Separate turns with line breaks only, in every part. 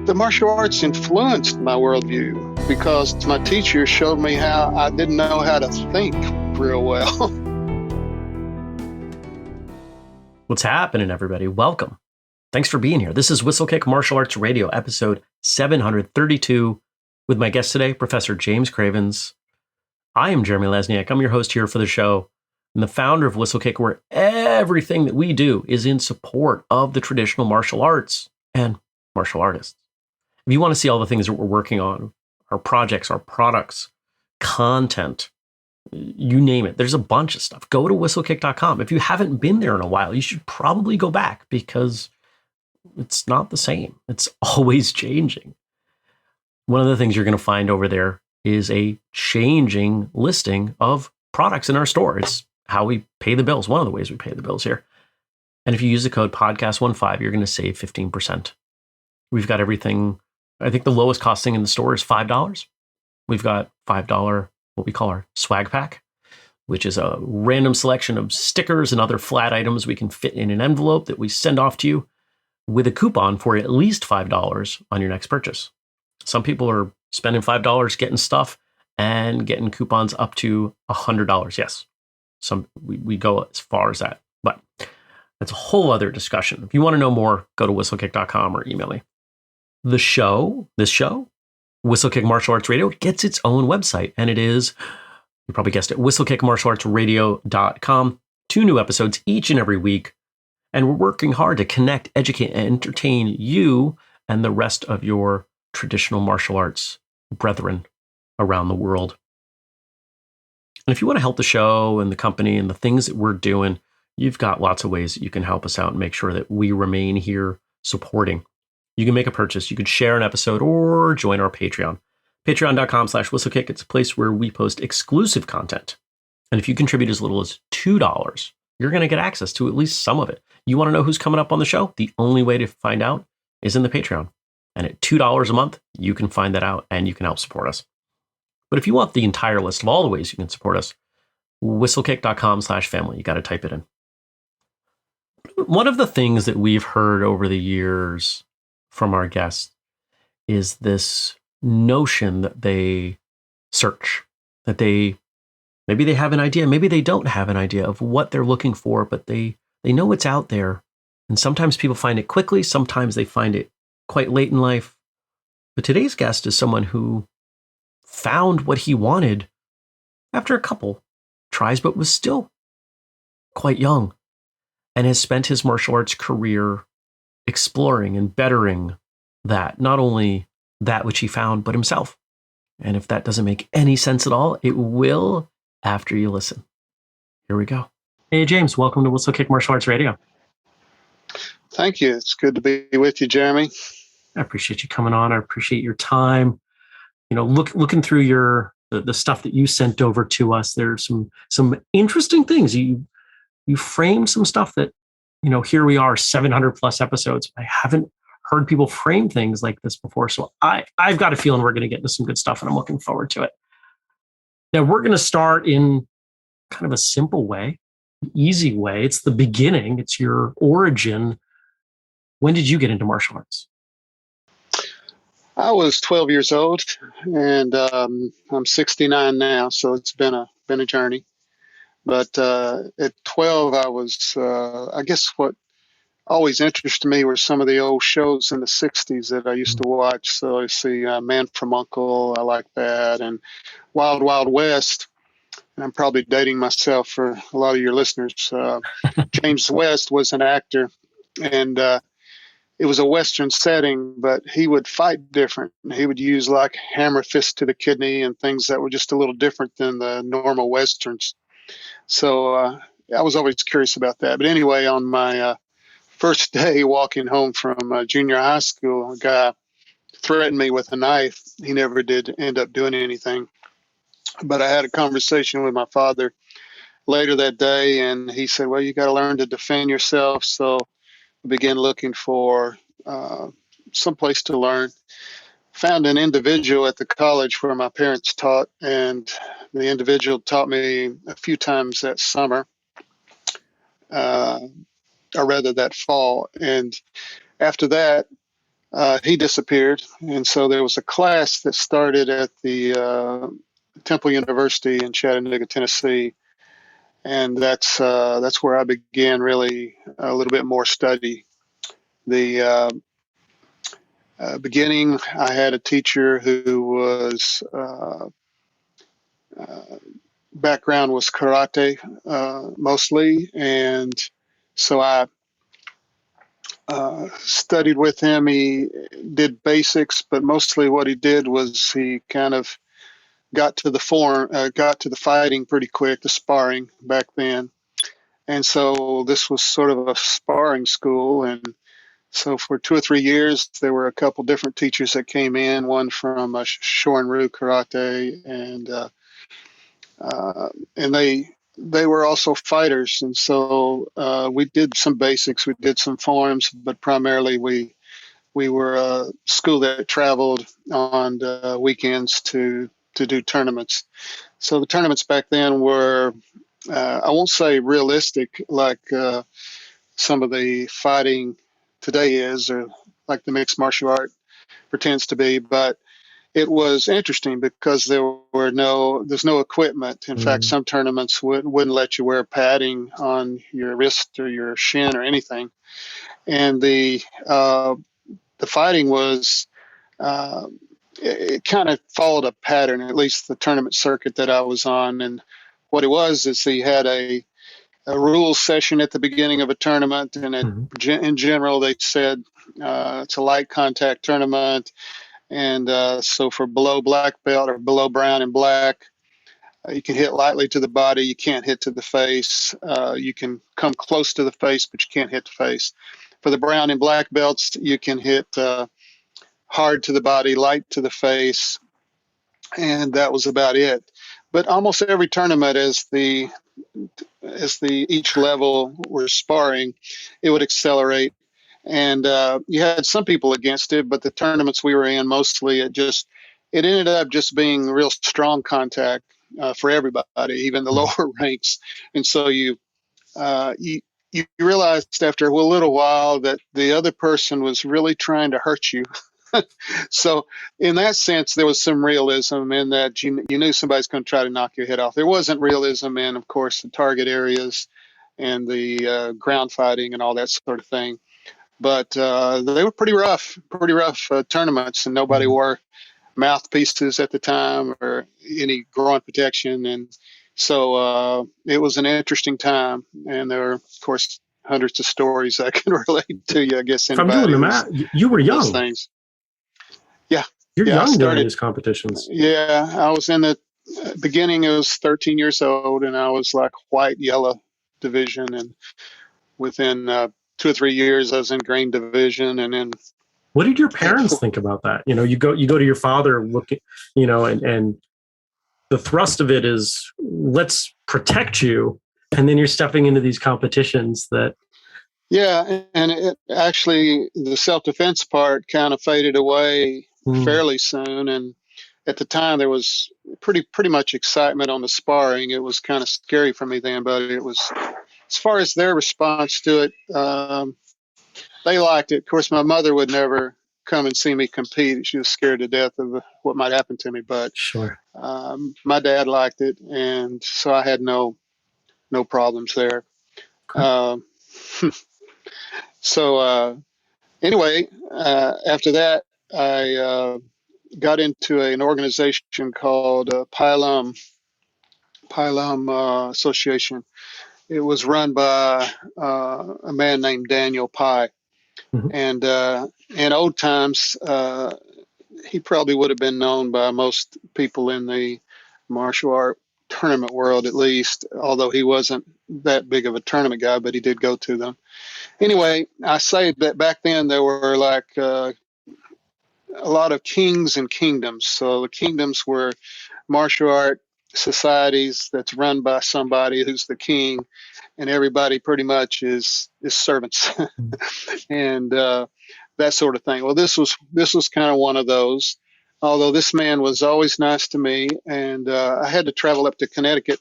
The martial arts influenced my worldview because my teacher showed me how I didn't know how to think real well.
What's happening, everybody? Welcome. Thanks for being here. This is Whistlekick Martial Arts Radio, episode 732, with my guest today, Professor James Cravens. I am Jeremy Lesniak. I'm your host here for the show and the founder of Whistlekick, where everything that we do is in support of the traditional martial arts and martial artists. If you want to see all the things that we're working on, our projects, our products, content, you name it, there's a bunch of stuff. Go to whistlekick.com. If you haven't been there in a while, you should probably go back because it's not the same. It's always changing. One of the things you're going to find over there is a changing listing of products in our store. It's how we pay the bills. One of the ways we pay the bills here. And if you use the code podcast15, you're going to save 15%. We've got everything. I think the lowest cost thing in the store is $5. We've got $5, what we call our swag pack, which is a random selection of stickers and other flat items we can fit in an envelope that we send off to you with a coupon for at least $5 on your next purchase. Some people are spending $5 getting stuff and getting coupons up to $100. Yes, we go as far as that, but that's a whole other discussion. If you want to know more, go to whistlekick.com or email me. This show, Whistlekick Martial Arts Radio, gets its own website, and it is, you probably guessed it, whistlekickmartialartsradio.com. 2 new episodes each and every week, and we're working hard to connect, educate, and entertain you and the rest of your traditional martial arts brethren around the world. And if you want to help the show and the company and the things that we're doing, you've got lots of ways that you can help us out and make sure that we remain here supporting. You can make a purchase, you could share an episode, or join our Patreon. Patreon.com/whistlekick. It's a place where we post exclusive content. And if you contribute as little as $2, you're going to get access to at least some of it. You want to know who's coming up on the show? The only way to find out is in the Patreon. And at $2 a month, you can find that out and you can help support us. But if you want the entire list of all the ways you can support us, whistlekick.com/family. You got to type it in. One of the things that we've heard over the years from our guests is this notion that they search, that maybe they have an idea, maybe they don't have an idea of what they're looking for, but they know it's out there. And sometimes people find it quickly, sometimes they find it quite late in life. But today's guest is someone who found what he wanted after a couple tries, but was still quite young and has spent his martial arts career exploring and bettering that, not only that which he found, but himself. And if that doesn't make any sense at all, it will after you listen. Here we go. Hey, James, welcome to Whistlekick Martial Arts Radio.
Thank you. It's good to be with you, Jeremy.
I appreciate you coming on. I appreciate your time. You know, looking through the stuff that you sent over to us, there's some interesting things. You framed some stuff that, you know, here we are, 700 plus episodes. I haven't heard people frame things like this before. So I've got a feeling we're going to get into some good stuff, and I'm looking forward to it. Now, we're going to start in kind of a simple way, easy way. It's the beginning. It's your origin. When did you get into martial arts?
I was 12 years old, and I'm 69 now, so it's been a journey. But at 12, I was, I guess what always interested me were some of the old shows in the 60s that I used to watch. So I see Man from U.N.C.L.E., I like that, and Wild Wild West. And I'm probably dating myself for a lot of your listeners. James West was an actor, and it was a Western setting, but he would fight different. He would use like hammer fist to the kidney and things that were just a little different than the normal Westerns. So I was always curious about that. But anyway, on my first day walking home from junior high school, a guy threatened me with a knife. He never did end up doing anything. But I had a conversation with my father later that day, and he said, well, you got to learn to defend yourself. So I began looking for some place to learn. Found an individual at the college where my parents taught, and the individual taught me a few times that summer, or rather that fall. And after that, he disappeared. And so there was a class that started at the Temple University in Chattanooga, Tennessee. And that's where I began really a little bit more study. The beginning, I had a teacher who was background was karate mostly, and so I studied with him. He did basics, but mostly what he did was he kind of got to the fighting pretty quick, the sparring back then. And so this was sort of a sparring school. And so for 2 or 3 years, there were a couple different teachers that came in, one from Shorin-ryu karate, and they were also fighters. And so we did some basics, we did some forms, but primarily we were a school that traveled on weekends to do tournaments. So the tournaments back then were, I won't say realistic like some of the fighting today is, or like the mixed martial art pretends to be, but it was interesting because there's no equipment. In fact, some tournaments wouldn't let you wear padding on your wrist or your shin or anything. And the fighting was, uh, it kind of followed a pattern, at least the tournament circuit that I was on. And what it was is he had a rules session at the beginning of a tournament. And in general, they said it's a light contact tournament. And so for below black belt or below brown and black, you can hit lightly to the body. You can't hit to the face. You can come close to the face, but you can't hit the face. For the brown and black belts, you can hit hard to the body, light to the face, and that was about it. But almost every tournament, as the each level were sparring, it would accelerate. And you had some people against it, but the tournaments we were in mostly it ended up just being real strong contact for everybody, even the lower ranks. And so you you realized after a little while that the other person was really trying to hurt you. So in that sense, there was some realism in that you knew somebody's going to try to knock your head off. There wasn't realism in, of course, the target areas and the ground fighting and all that sort of thing. But they were pretty rough tournaments, and nobody wore mouthpieces at the time or any groin protection. And so it was an interesting time. And there were, of course, hundreds of stories I can relate to you, I guess.
If I'm doing the math, you were young.
Things. Yeah.
You're young during these competitions.
Yeah. I was in the beginning, I was 13 years old, and I was like white, yellow division. And within 2 or 3 years, I was in green division. And then
what did your parents think about that? You go to your father looking, and the thrust of it is let's protect you. And then you're stepping into these competitions that.
Yeah. And it actually, the self-defense part kind of faded away fairly soon. And at the time there was pretty much excitement on the sparring. It was kind of scary for me then, but it was, as far as their response to it, they liked it. Of course, my mother would never come and see me compete. She was scared to death of what might happen to me. But
sure,
my dad liked it, and so I had no problems there. Okay. So anyway, after that, I got into an organization called Pylum Association. It was run by a man named Daniel Pye. And in old times, he probably would have been known by most people in the martial art tournament world, at least, although he wasn't that big of a tournament guy, but he did go to them. Anyway, I say that back then there were like a lot of kings and kingdoms. So the kingdoms were martial art societies that's run by somebody who's the king, and everybody pretty much is servants and that sort of thing. Well, this was kind of one of those. Although this man was always nice to me, and I had to travel up to Connecticut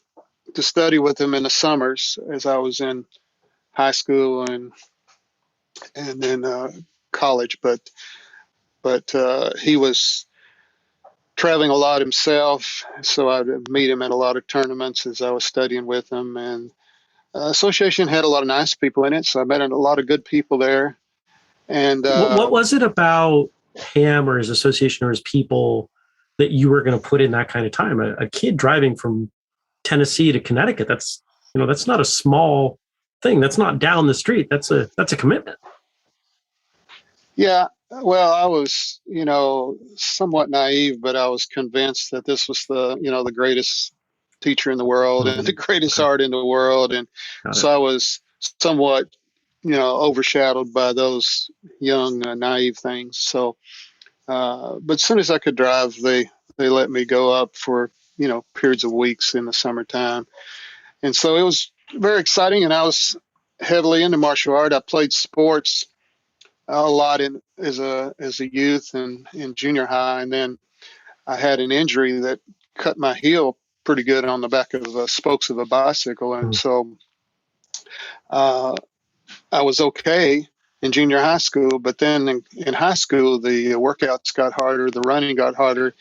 to study with him in the summers as I was in high school and then college. But but he was traveling a lot himself, so I'd meet him at a lot of tournaments as I was studying with him. And association had a lot of nice people in it, so I met a lot of good people there. And
What was it about him or his association or his people that you were going to put in that kind of time? A kid driving from Tennessee to Connecticut, that's not a small thing. That's not down the street. That's a commitment.
yeah, well, I was, somewhat naive, but I was convinced that this was the greatest teacher in the world and the greatest art in the world. And so I was somewhat, overshadowed by those young, naive things. So, but as soon as I could drive, they let me go up for, periods of weeks in the summertime. And so it was very exciting. And I was heavily into martial art. I played sports a lot as a youth and in junior high, and then I had an injury that cut my heel pretty good on the back of the spokes of a bicycle, and so uh, I was okay in junior high school. But then in high school, the workouts got harder, the running got harder,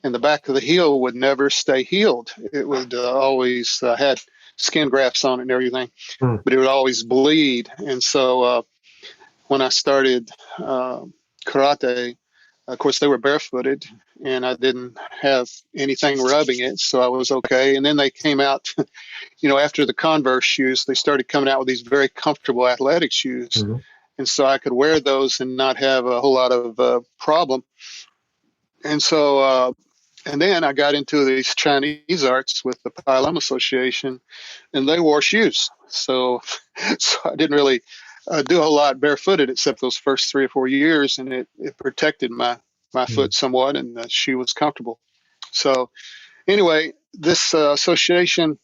and the back of the heel would never stay healed. It would always had skin grafts on it and everything, but it would always bleed, and so. When I started karate, of course, they were barefooted and I didn't have anything rubbing it. So I was okay. And then they came out, after the Converse shoes, they started coming out with these very comfortable athletic shoes. Mm-hmm. And so I could wear those and not have a whole lot of problem. And so, and then I got into these Chinese arts with the Pai Lum Association, and they wore shoes. So I didn't really do a whole lot barefooted except those first 3 or 4 years, and it protected my foot somewhat, and the shoe was comfortable. So anyway, this association,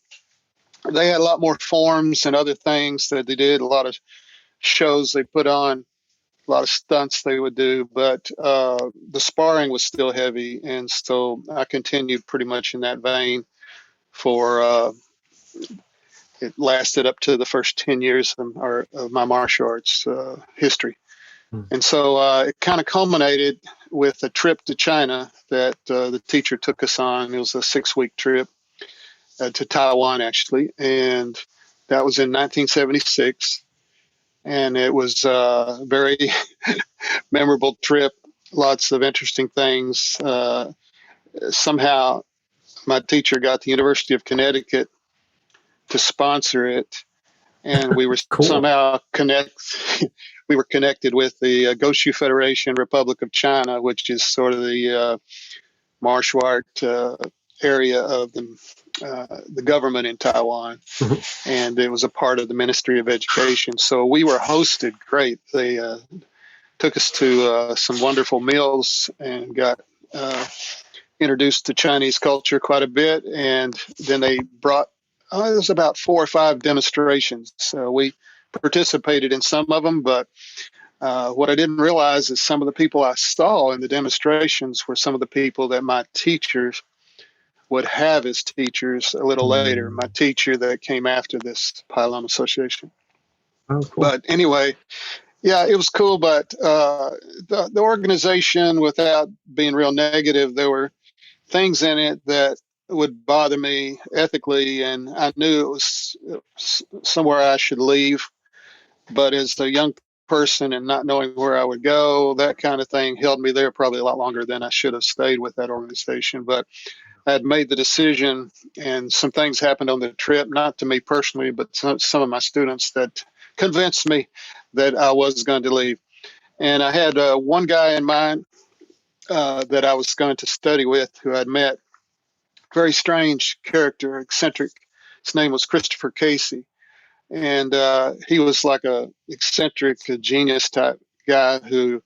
they had a lot more forms and other things that they did, a lot of shows they put on, a lot of stunts they would do, but the sparring was still heavy, and so I continued pretty much in that vein for it lasted up to the first 10 years of my martial arts history. And so it kind of culminated with a trip to China that the teacher took us on. It was a 6-week trip to Taiwan, actually, and that was in 1976. And it was a very memorable trip, lots of interesting things. Somehow my teacher got the University of Connecticut to sponsor it, and we were cool. Somehow we were connected with the Goshu Federation Republic of China, which is sort of the martial art area of the government in Taiwan. Mm-hmm. And it was a part of the Ministry of Education. So we were hosted great. They took us to some wonderful meals and got introduced to Chinese culture quite a bit. And then they brought it was about 4 or 5 demonstrations. So we participated in some of them, but what I didn't realize is some of the people I saw in the demonstrations were some of the people that my teachers would have as teachers a little later, my teacher that came after this Pai Lum Association. Oh, cool. But anyway, yeah, it was cool, but the organization, without being real negative, there were things in it that would bother me ethically, and I knew it was somewhere I should leave. But as a young person and not knowing where I would go, that kind of thing held me there probably a lot longer than I should have stayed with that organization. But I had made the decision, and some things happened on the trip, not to me personally, but some of my students that convinced me that I was going to leave. And I had one guy in mind that I was going to study with who I'd met. Very strange character, eccentric. His name was Christopher Casey. And he was like a eccentric, genius type guy who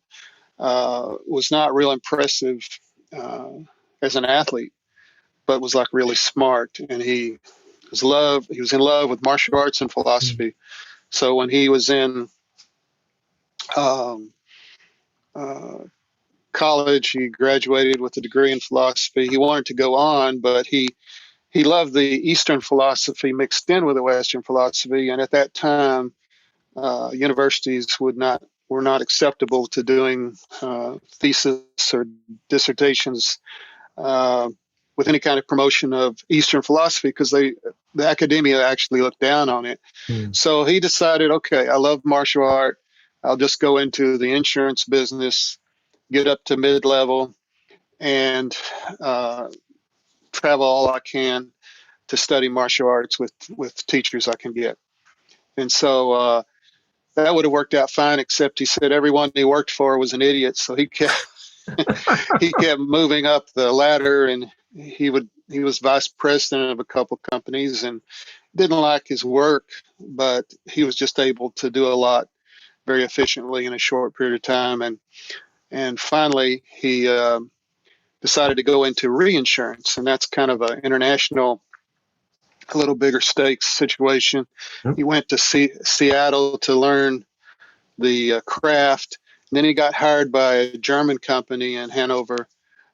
was not real impressive as an athlete, but was like really smart. And he was in love with martial arts and philosophy. Mm-hmm. So when he was in college, he graduated with a degree in philosophy. He wanted to go on, but he loved the Eastern philosophy mixed in with the Western philosophy. And at that time, universities would not were not acceptable to doing thesis or dissertations uh, with any kind of promotion of Eastern philosophy, because the academia actually looked down on it.
Mm.
So he decided, okay, I love martial art. I'll just go into the insurance business, get up to mid-level, and uh, travel all I can to study martial arts with teachers I can get. And so that would have worked out fine, except he said everyone he worked for was an idiot. So he kept moving up the ladder, and he was vice president of a couple companies and didn't like his work, but he was just able to do a lot very efficiently in a short period of time. And finally, he decided to go into reinsurance, and that's kind of an international, a little bigger stakes situation.
Yep.
He went to Seattle to learn the craft. And then he got hired by a German company in Hanover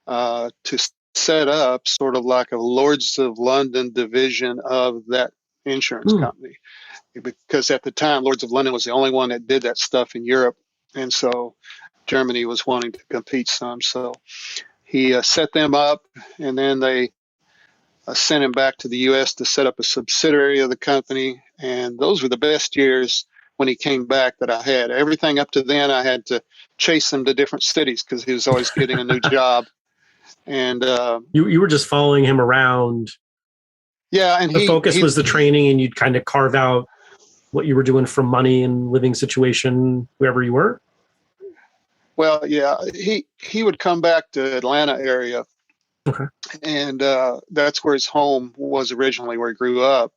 to set up sort of like a Lords of London division of that insurance
Mm.
company. Because at the time, Lords of London was the only one that did that stuff in Europe. And so Germany was wanting to compete some. So he set them up, and then they sent him back to the U.S. to set up a subsidiary of the company. And those were the best years when he came back that I had. Everything up to then, I had to chase him to different cities because he was always getting a new job. And
you were just following him around.
Yeah, and
the focus was the training, and you'd kind of carve out what you were doing from money and living situation wherever you were.
Well, yeah, he would come back to Atlanta area.
Okay.
And that's where his home was originally, where he grew up.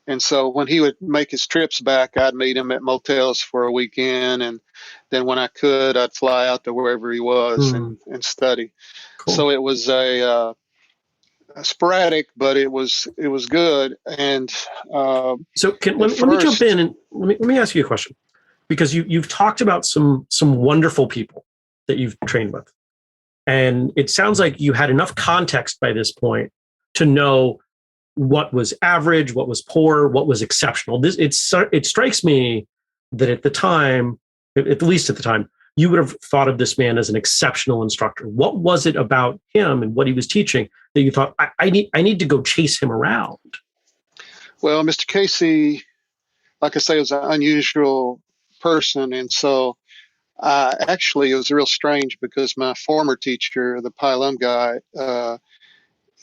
And so when he would make his trips back, I'd meet him at motels for a weekend. And then when I could, I'd fly out to wherever he was and study.
Cool.
So it was a sporadic, but it was good. And
so let me jump in and let me ask you a question, because you've talked about some wonderful people that you've trained with. And it sounds like you had enough context by this point to know what was average, what was poor, what was exceptional. It strikes me that at the time, at least at the time, you would have thought of this man as an exceptional instructor. What was it about him and what he was teaching that you thought, I need to go chase him around?
Well, Mr. Casey, like I say, was an unusual person. And so actually, it was real strange because my former teacher, the Pai Lum guy,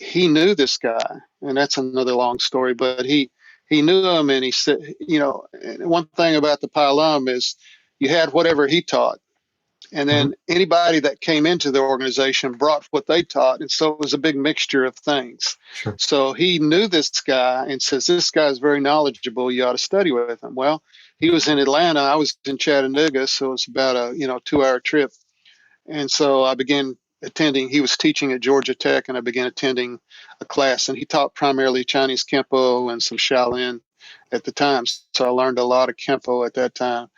he knew this guy, and that's another long story. But he knew him, and he said, one thing about the Pai Lum is you had whatever he taught, and then anybody that came into the organization brought what they taught, and so it was a big mixture of things.
Sure.
So he knew this guy and says, "This guy is very knowledgeable. You ought to study with him." Well, he was in Atlanta. I was in Chattanooga, so it was about a 2-hour trip. And so I began attending. He was teaching at Georgia Tech, and I began attending a class. And he taught primarily Chinese Kempo and some Shaolin at the time. So I learned a lot of Kempo at that time.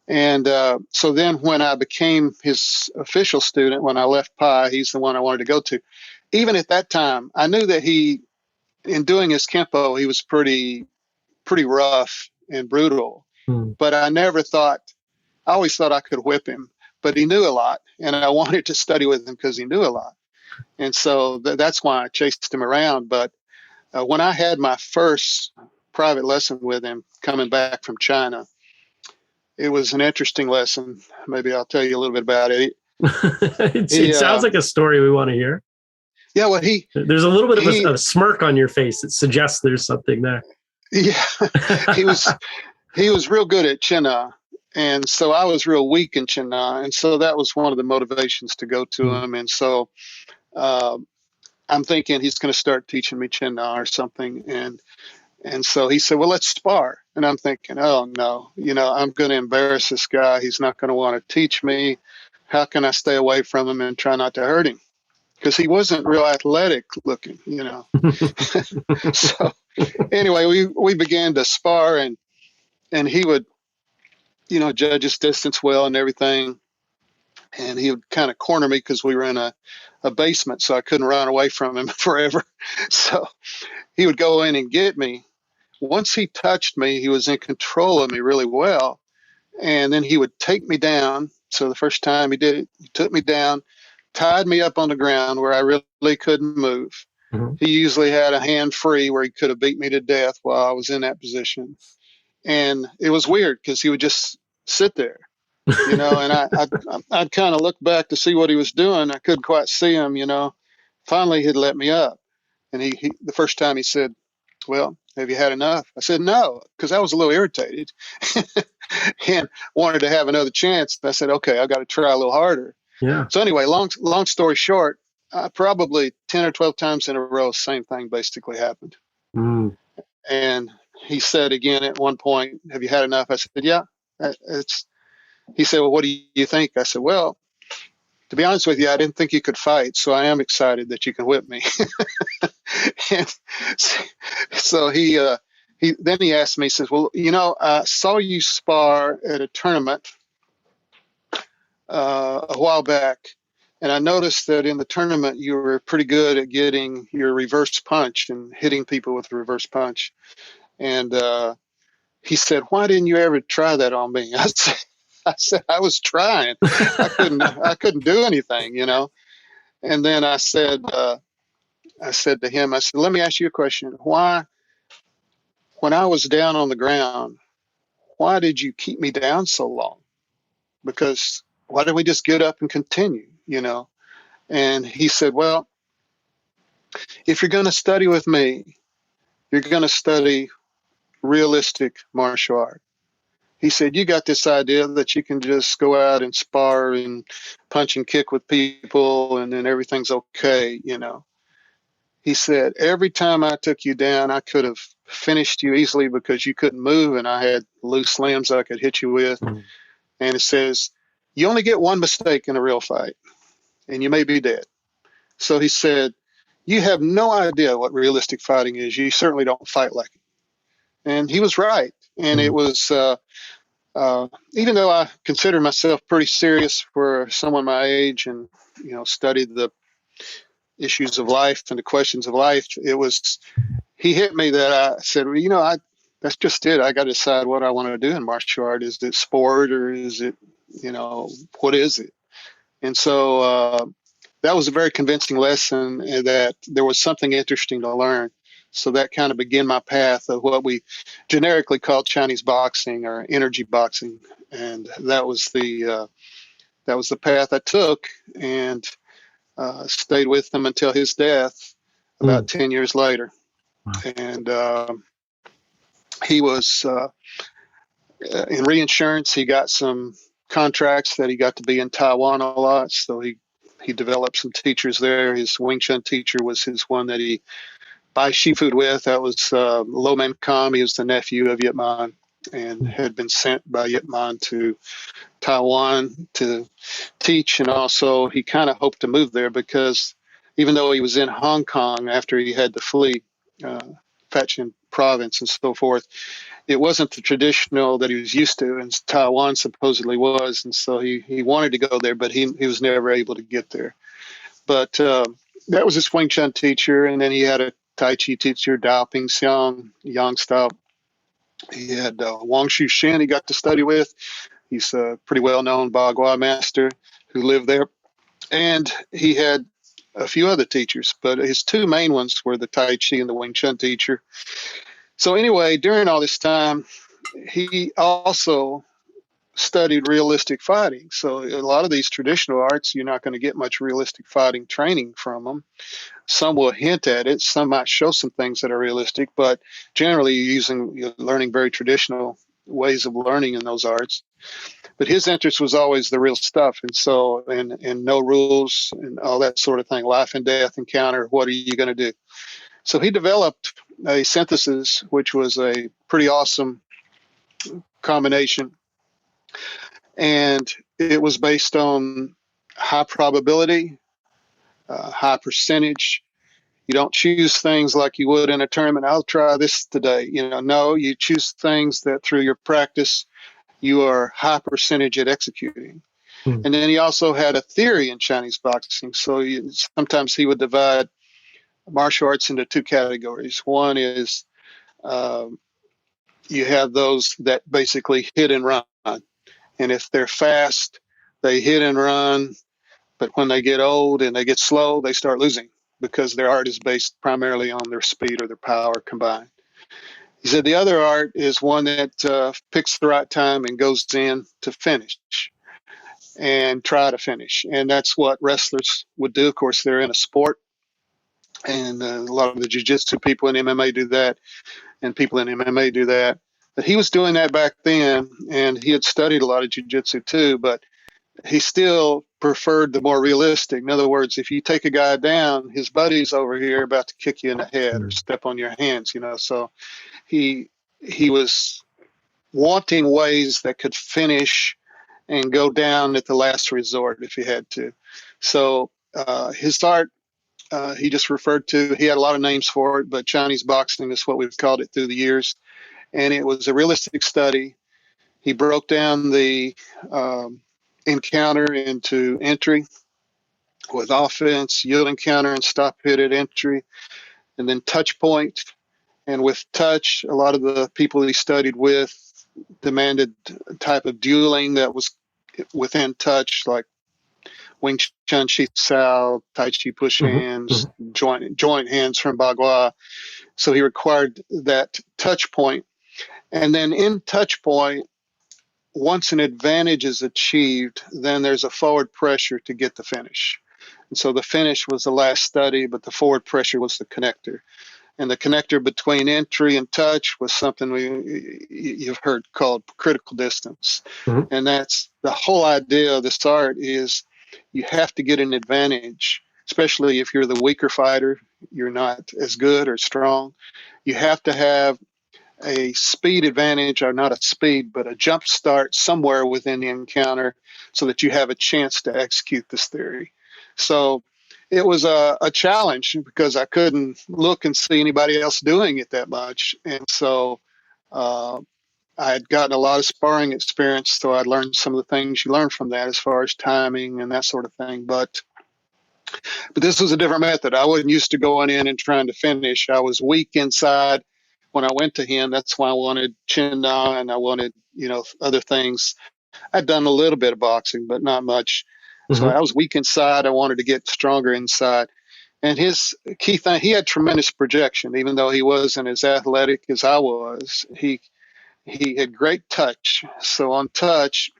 And so then when I became his official student, when I left Pi, he's the one I wanted to go to. Even at that time, I knew that in doing his Kempo, he was pretty rough and brutal. But I always thought I could whip him. But he knew a lot, and I wanted to study with him because he knew a lot. And so that's why I chased him around. But when I had my first private lesson with him coming back from China, it was an interesting lesson. Maybe I'll tell you a little bit about it.
It sounds like a story we want to hear.
Yeah, well,
there's a little bit of a smirk on your face that suggests there's something there.
Yeah, he was real good at Chin-Na. And so I was real weak in Chin-Na. And so that was one of the motivations to go to him. And so I'm thinking he's going to start teaching me Chin-Na or something. And so he said, "Well, let's spar." And I'm thinking, oh, no, I'm going to embarrass this guy. He's not going to want to teach me. How can I stay away from him and try not to hurt him? Because he wasn't real athletic looking, So anyway, we began to spar, and he would, judge his distance well and everything. And he would kind of corner me because we were in a basement, so I couldn't run away from him forever. So he would go in and get me. Once he touched me, he was in control of me really well. And then he would take me down. So the first time he did it, he took me down, tied me up on the ground where I really couldn't move.
Mm-hmm.
He usually had a hand free where he could have beat me to death while I was in that position. And it was weird because he would just sit there, and I'd kind of look back to see what he was doing. I couldn't quite see him. Finally, he'd let me up. And he the first time he said, "Well, have you had enough?" I said, "No," because I was a little irritated and wanted to have another chance. I said, "Okay, I got to try a little harder."
Yeah.
So anyway, long story short, probably 10 or 12 times in a row, same thing basically happened.
Mm.
And he said again at one point, "Have you had enough?" I said, "Yeah." It's. He said, "Well, what do you think?" I said, "Well, to be honest with you, I didn't think you could fight, so I am excited that you can whip me." And so he asked me, he says, "Well, I saw you spar at a tournament a while back, and I noticed that in the tournament you were pretty good at getting your reverse punch and hitting people with the reverse punch." And he said, "Why didn't you ever try that on me?" I said, "I was trying. I couldn't do anything. And then I said to him, I said, "Let me ask you a question. Why, when I was down on the ground, why did you keep me down so long? Because why didn't we just get up and continue?" And he said, "Well, if you're going to study with me, you're going to study realistic martial art." He said, "You got this idea that you can just go out and spar and punch and kick with people and then everything's okay. He said, every time I took you down, I could have finished you easily because you couldn't move and I had loose limbs I could hit you with."
Mm.
And it says, "You only get one mistake in a real fight and you may be dead." So he said, "You have no idea what realistic fighting is. You certainly don't fight like it." And he was right. And it
Mm.
was, even though I consider myself pretty serious for someone my age and, studied the issues of life and the questions of life, he hit me that I said, "Well, that's just it. I got to decide what I want to do in martial art. Is it sport or is it, what is it?" And so that was a very convincing lesson that there was something interesting to learn. So that kind of began my path of what we generically call Chinese boxing or energy boxing, and that was the path I took, and stayed with him until his death about
Mm.
10 years later.
Wow.
And he was in reinsurance. He got some contracts that he got to be in Taiwan a lot, so he developed some teachers there. His Wing Chun teacher was his one that he buy seafood with. That was Lo Man Kam. He was the nephew of Yip Man and
Mm.
had been sent by Yip Man to Taiwan to teach. And also, he kind of hoped to move there because even though he was in Hong Kong after he had to flee uh, Fachin province and so forth, it wasn't the traditional that he was used to, and Taiwan supposedly was. And so he wanted to go there, but he was never able to get there. But that was his Wing Chun teacher. And then he had a Tai Chi teacher, Dao Ping Xiang, Yang style. He had Wang Shu Shin he got to study with. He's a pretty well known Bagua master who lived there. And he had a few other teachers, but his two main ones were the Tai Chi and the Wing Chun teacher. So, anyway, during all this time, he also studied realistic fighting. So, a lot of these traditional arts, you're not going to get much realistic fighting training from them. Some will hint at it, some might show some things that are realistic, but generally, you're learning very traditional ways of learning in those arts. But his interest was always the real stuff, and so and no rules and all that sort of thing, life and death encounter. What are you going to do? So he developed a synthesis, which was a pretty awesome combination, and it was based on high probability, high percentage. You don't choose things like you would in a tournament. I'll try this today. No, you choose things that through your practice you are high percentage at executing.
Mm.
And then he also had a theory in Chinese boxing. So sometimes he would divide martial arts into two categories. One is um, you have those that basically hit and run. And if they're fast, they hit and run. But when they get old and they get slow, they start losing because their art is based primarily on their speed or their power combined. He said the other art is one that picks the right time and goes in to finish and try to finish. And that's what wrestlers would do. Of course, they're in a sport, and a lot of the jiu-jitsu people in MMA do that, and people in MMA do that. But he was doing that back then, and he had studied a lot of jiu-jitsu too, but he still preferred the more realistic. In other words, if you take a guy down, his buddy's over here about to kick you in the head or step on your hands, So he was wanting ways that could finish and go down at the last resort if he had to. So his art, he just referred to, he had a lot of names for it, but Chinese boxing is what we've called it through the years. And it was a realistic study. He broke down the encounter into entry with offense, yield encounter, and stop hit at entry, and then touch point. And with touch, a lot of the people he studied with demanded a type of dueling that was within touch, like Wing Chun, Shi Sao, Tai Chi push hands, joint hands from Bagua. So he required that touch point. And then in touch point, once an advantage is achieved, then there's a forward pressure to get the finish. And so the finish was the last study, but the forward pressure was the connector. And the connector between entry and touch was something you've heard called critical distance. And that's the whole idea of this art is you have to get an advantage, especially if you're the weaker fighter, you're not as good or strong. You have to have a speed advantage, or not a speed, but a jump start somewhere within the encounter so that you have a chance to execute this theory. So it was a challenge because I couldn't look and see anybody else doing it that much. And so I had gotten a lot of sparring experience, so I'd learned some of the things you learn from that as far as timing and that sort of thing. But this was a different method. I wasn't used to going in and trying to finish. I was weak inside when I went to him. That's why I wanted Chin Na and I wanted, other things. I'd done a little bit of boxing, but not much. So I was weak inside. I wanted to get stronger inside. And his key thing, he had tremendous projection, even though he wasn't as athletic as I was. He had great touch. So on touch,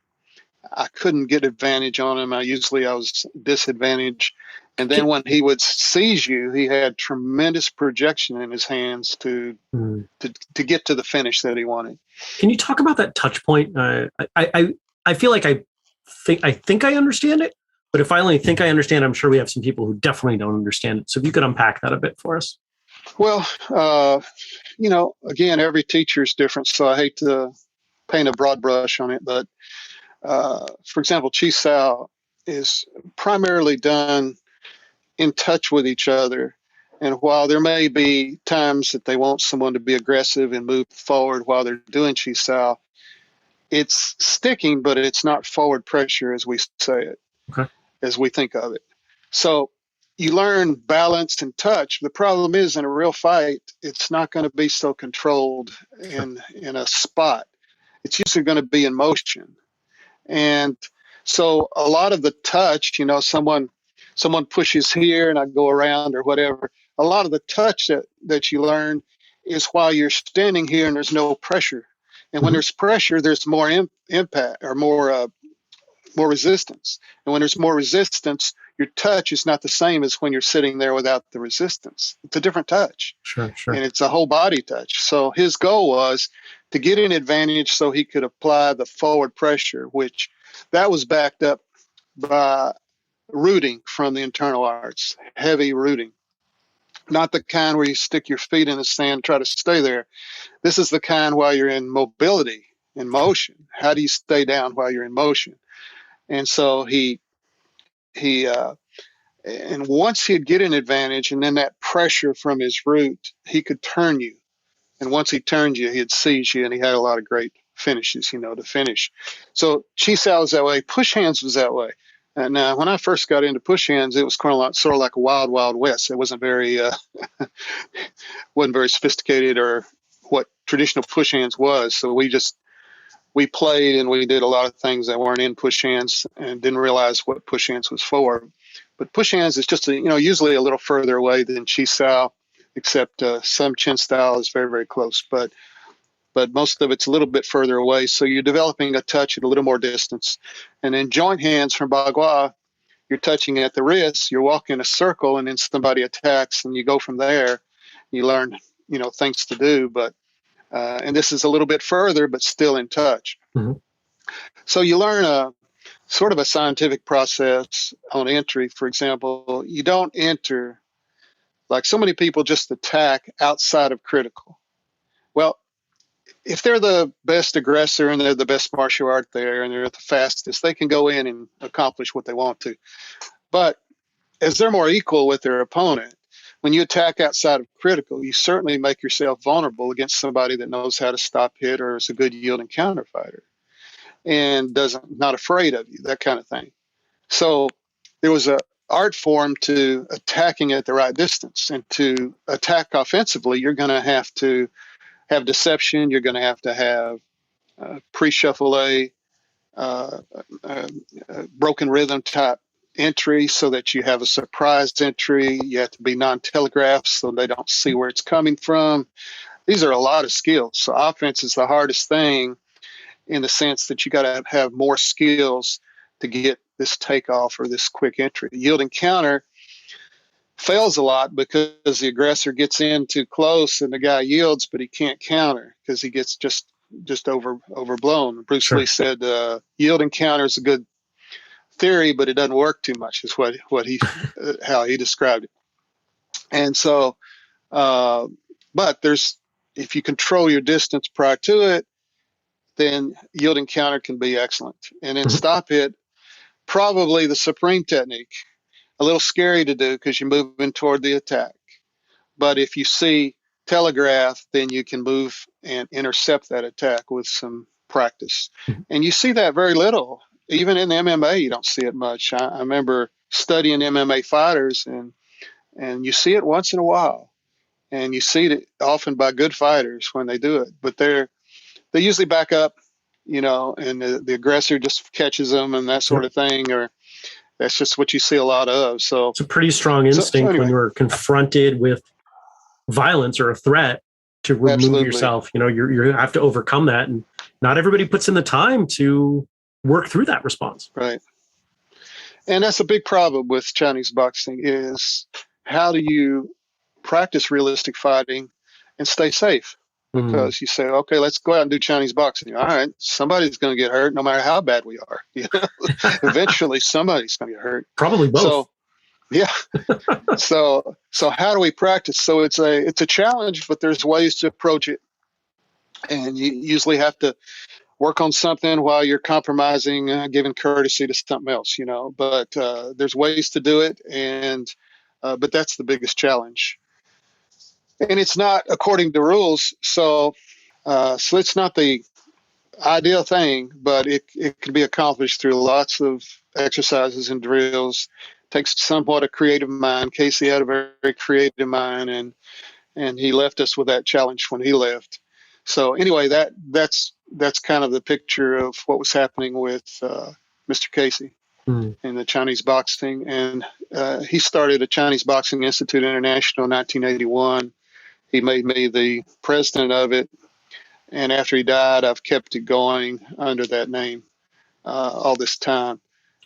I couldn't get advantage on him. I was disadvantaged. And then when he would seize you, he had tremendous projection in his hands to get to the finish that he wanted.
Can you talk about that touch point? I feel like I think I understand it, but if I only think I understand, I'm sure we have some people who definitely don't understand it. So if you could unpack that a bit for us.
Well, again, every teacher is different, so I hate to paint a broad brush on it, but for example, Chi Sao is primarily done in touch with each other. And while there may be times that they want someone to be aggressive and move forward while they're doing Chi Sao, it's sticking, but it's not forward pressure as we say it, as we think of it. So you learn balance and touch. The problem is in a real fight, it's not going to be so controlled in a spot. It's usually going to be in motion. And so a lot of the touch, someone pushes here and I go around or whatever. A lot of the touch that you learn is while you're standing here and there's no pressure. And when there's pressure, there's more impact or more resistance. And when there's more resistance, your touch is not the same as when you're sitting there without the resistance. It's a different touch.
Sure.
And it's a whole body touch. So his goal was to get an advantage so he could apply the forward pressure, which that was backed up by rooting from the internal arts, heavy rooting. Not the kind where you stick your feet in the sand and try to stay there. This is the kind while you're in mobility, in motion. How do you stay down while you're in motion? And so and once he'd get an advantage and then that pressure from his root, he could turn you. And once he turned you, he'd seize you, and he had a lot of great finishes, to finish. So Chi Sao was that way. Push hands was that way. And when I first got into push hands, it was sort of like a wild, wild west. It wasn't very sophisticated or what traditional push hands was. So we we played and we did a lot of things that weren't in push hands and didn't realize what push hands was for. But push hands is just, usually a little further away than chi style, except some chin style is very, very close. But most of it's a little bit further away. So you're developing a touch at a little more distance. And then joint hands from Bagua, you're touching at the wrist, you're walking a circle, and then somebody attacks, and you go from there. You learn, things to do. But and this is a little bit further, but still in touch.
Mm-hmm.
So you learn a sort of a scientific process on entry. For example, you don't enter like so many people just attack outside of critical. Well, if they're the best aggressor and they're the best martial art there and they're the fastest, they can go in and accomplish what they want to. But as they're more equal with their opponent, when you attack outside of critical, you certainly make yourself vulnerable against somebody that knows how to stop hit or is a good yielding counter fighter and not afraid of you, that kind of thing. So there was a art form to attacking at the right distance, and to attack offensively, you're going to have deception. You're going to have pre-shuffle broken rhythm type entry so that you have a surprise entry. You have to be non-telegraphed so they don't see where it's coming from. These are a lot of skills. So offense is the hardest thing in the sense that you got to have more skills to get this takeoff or this quick entry. Yielding counter fails a lot because the aggressor gets in too close and the guy yields, but he can't counter because he gets just overblown. Bruce Lee said, yielding counter is a good theory, but it doesn't work too much, is what he how he described it. And so, but if you control your distance prior to it, then yielding counter can be excellent. And then stop hit, probably the supreme technique. A little scary to do because you're moving toward the attack. But if you see telegraph, then you can move and intercept that attack with some practice. And you see that very little. Even in the MMA, you don't see it much. I remember studying MMA fighters, and you see it once in a while. And you see it often by good fighters when they do it. But they usually back up, and the aggressor just catches them and that sort of thing, or that's just what you see a lot of. So
it's a pretty strong instinct
anyway,
when you're confronted with violence or a threat to remove yourself. You have to overcome that, and not everybody puts in the time to work through that response.
Right. And that's a big problem with Chinese boxing is how do you practice realistic fighting and stay safe? Because you say, okay, let's go out and do Chinese boxing. All right, somebody's going to get hurt no matter how bad we are. Eventually somebody's going to get hurt.
Probably both.
So, yeah. so how do we practice? So it's a challenge, but there's ways to approach it. And you usually have to work on something while you're compromising, giving courtesy to something else, But there's ways to do it, and but that's the biggest challenge. And it's not according to rules, so it's not the ideal thing, but it can be accomplished through lots of exercises and drills. It takes somewhat a creative mind. Casey had a very, very creative mind, and he left us with that challenge when he left. So anyway, that's kind of the picture of what was happening with Mr. Casey in the Chinese boxing. And he started a Chinese Boxing Institute International in 1981. He made me the president of it. And after he died, I've kept it going under that name all this time.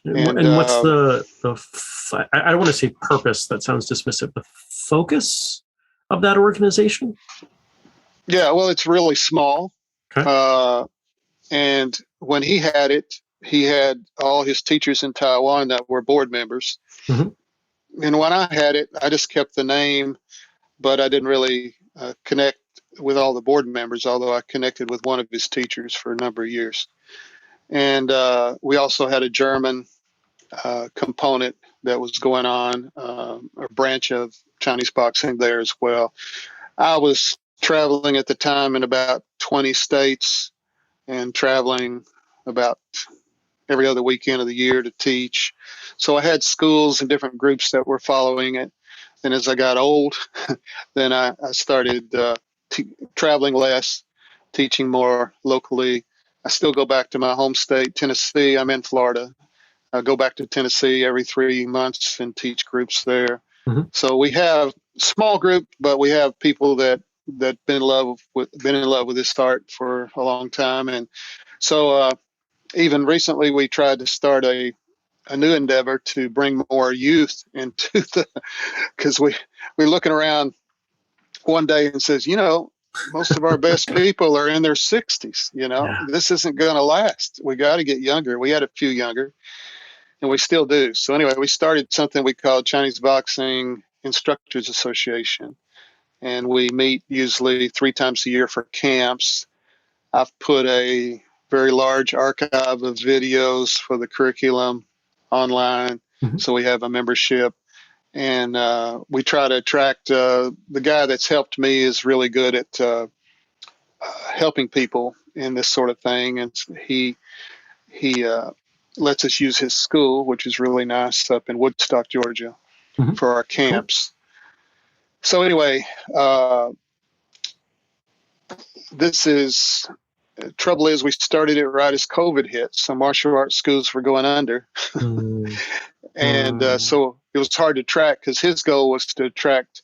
And what's I don't want to say purpose, that sounds dismissive, the focus of that organization?
Yeah, well, it's really small.
Okay.
And when he had it, he had all his teachers in Taiwan that were board members. And when I had it, I just kept the name, but I didn't really connect with all the board members, although I connected with one of his teachers for a number of years. And we also had a German component that was going on, a branch of Chinese boxing there as well. I was traveling at the time in about 20 states and traveling about every other weekend of the year to teach. So I had schools and different groups that were following it. And as I got old, then I started traveling less, teaching more locally, I still go back to my home state, Tennessee. I'm in Florida. I go back to Tennessee every 3 months and teach groups there.
Mm-hmm.
So we have small group, but we have people that been in love with this art for a long time. And so even recently, we tried to start a new endeavor to bring more youth into the, because we're looking around one day and says, most of our best people are in their 60s.
Yeah.
This isn't going to last. We got to get younger. We had a few younger, and we still do. So anyway, we started something we called Chinese Boxing Instructors Association, and we meet usually 3 times a year for camps. I've put a very large archive of videos for the curriculum online,
Mm-hmm.
so we have a membership. And we try to attract the guy that's helped me is really good at helping people in this sort of thing, and he lets us use his school, which is really nice, up in Woodstock, Georgia,
Mm-hmm.
for our
Cool.
camps. So anyway, this is trouble is we started it right as COVID hit, so martial arts schools were going under, and so it was hard to track because his goal was to attract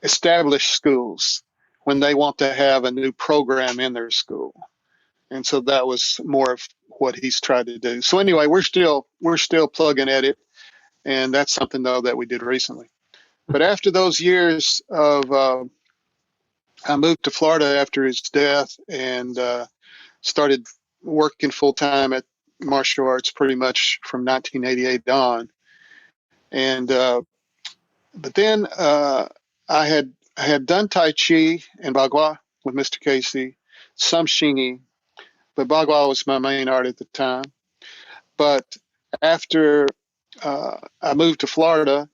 established schools when they want to have a new program in their school. And so that was more of what he's tried to do. So anyway, we're still plugging at it, and that's something though that we did recently. But after those years of, I moved to Florida after his death and started working full time at martial arts pretty much from 1988 on. And but then I had done Tai Chi and Bagua with Mr. Casey, some Xingyi, but Bagua was my main art at the time. But after I moved to Florida,